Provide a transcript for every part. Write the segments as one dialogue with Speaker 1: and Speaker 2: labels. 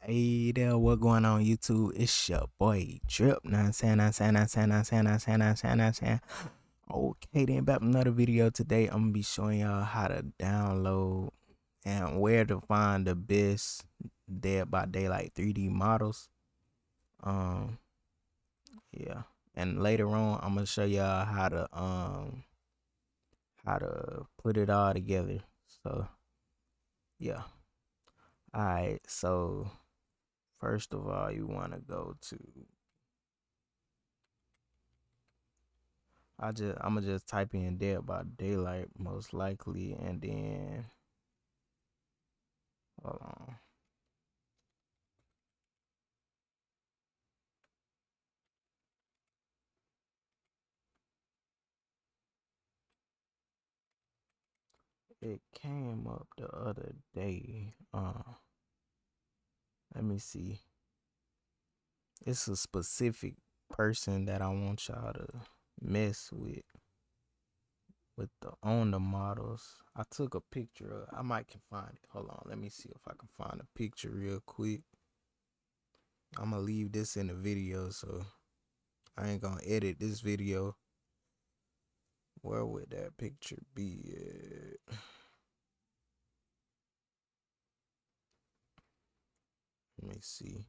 Speaker 1: Hey there, what going on YouTube? It's your boy Drip. Saying. Okay, then back with another video. Today I'm gonna be showing y'all how to download and where to find the best Dead by Daylight 3D models. Um, yeah. And later on I'm gonna show y'all how to put it all together. So yeah. Alright, so first of all you wanna go to I'ma just type in Dead by Daylight most likely, and then hold on. It came up the other day. Let me see. It's a specific person that I want y'all to mess with the models. I took a picture of. I might can find it. Hold on. Let me see if I can find a picture real quick. I'm gonna leave this in the video, so I ain't gonna edit this video. Where would that picture be at? Let me see.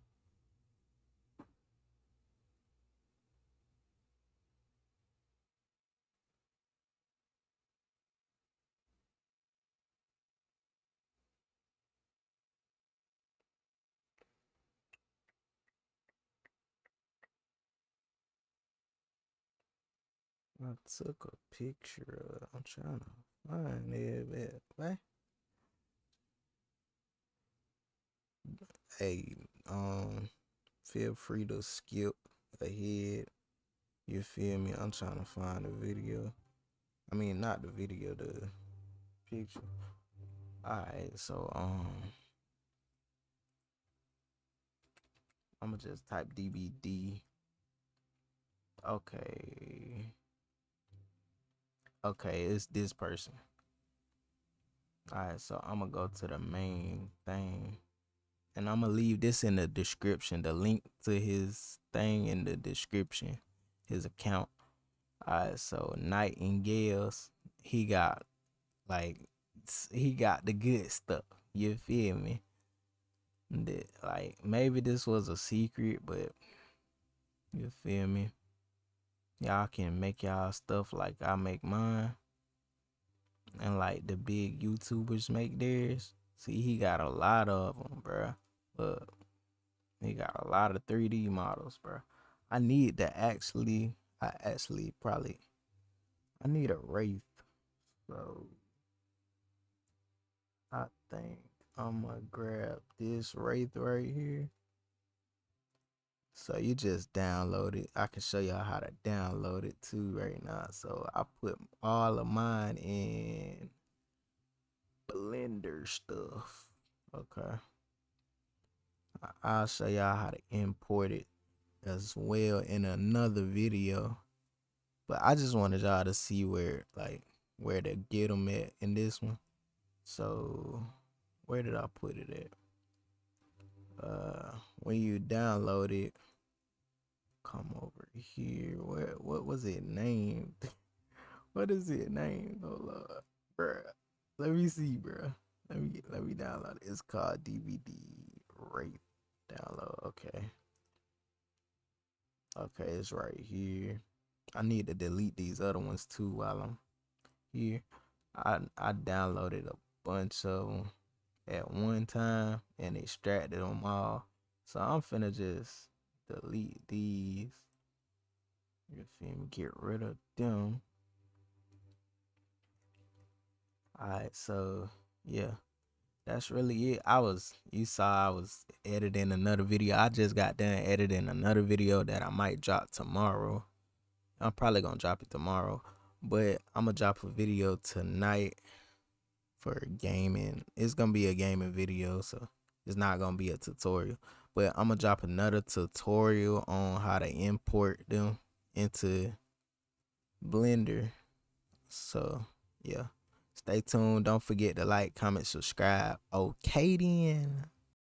Speaker 1: I took a picture of. I'm trying to find it. What? Hey, feel free to skip ahead. You feel me? I'm trying to find the video. I mean, not the video, the picture. Alright, so I'm gonna just type DBD. Okay. Okay, it's this person. Alright, so I'm gonna go to the main thing. And I'm gonna leave this in the description. The link to his thing in the description. His account. Alright, so Nightingales, he got the good stuff. You feel me? Like maybe this was a secret, but you feel me? Y'all can make y'all stuff like I make mine, and like the big YouTubers make theirs. See, he got a lot of them, bruh. But he got a lot of 3D models, bruh. I need to actually, I need a Wraith. So I think I'm gonna grab this Wraith right here. So you just download it. I can show y'all how to download it too right now. So I put all of mine in Blender stuff. Okay. I'll show y'all how to import it as well in another video. But I just wanted y'all to see where to get them at in this one. So where did I put it at? When you download it, come over here. What was it named? What is it named? Hold up, bruh. Let me see, bruh. Let me download it. It's called DVD Rate Download. Okay. Okay, it's right here. I need to delete these other ones too while I'm here. I downloaded a bunch of them at one time and extracted them all. So I'm finna just delete these. You feel me? Get rid of them. Alright, so yeah, that's really it. You saw I was editing another video. I just got done editing another video that I might drop tomorrow. I'm probably gonna drop it tomorrow, but I'm gonna drop a video tonight for gaming. It's gonna be a gaming video, so it's not gonna be a tutorial. But I'm gonna drop another tutorial on how to import them into Blender. So yeah, stay tuned. Don't forget to like, comment, subscribe. Okay then.